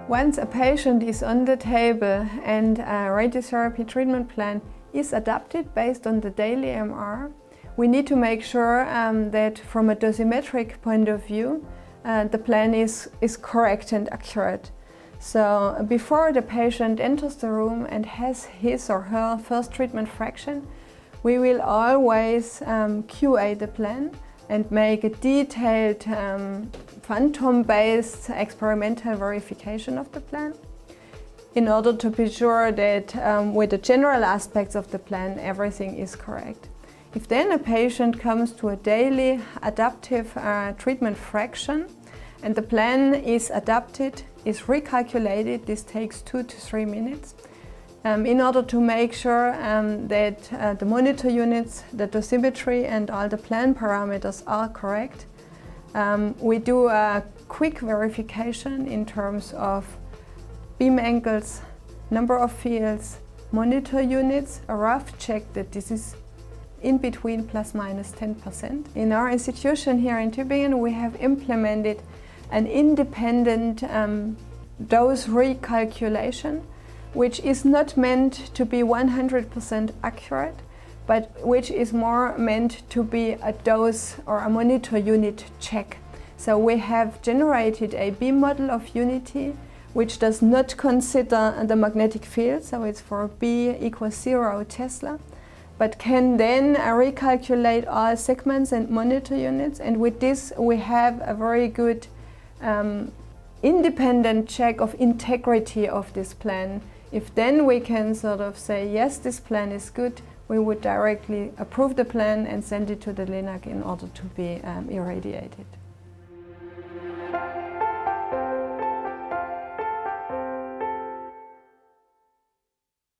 Once a patient is on the table and a radiotherapy treatment plan is adapted based on the daily MR, we need to make sure that from a dosimetric point of view, the plan is correct and accurate. So before the patient enters the room and has his or her first treatment fraction, we will always QA the plan and make a detailed phantom-based experimental verification of the plan in order to be sure that with the general aspects of the plan everything is correct. If then a patient comes to a daily adaptive treatment fraction and the plan is adapted, is recalculated, this takes 2 to 3 minutes, in order to make sure that the monitor units, the dosimetry and all the plan parameters are correct. We do a quick verification in terms of beam angles, number of fields, monitor units, a rough check that this is in between plus minus 10%. In our institution here in Tübingen, we have implemented an independent dose recalculation, which is not meant to be 100% accurate, but which is more meant to be a dose or a monitor unit check. So we have generated a beam model of Unity, which does not consider the magnetic field, so it's for B equals 0 Tesla, but can then recalculate all segments and monitor units, and with this we have a very good independent check of integrity of this plan. If then we can sort of say, yes, this plan is good, we would directly approve the plan and send it to the LINAC in order to be irradiated.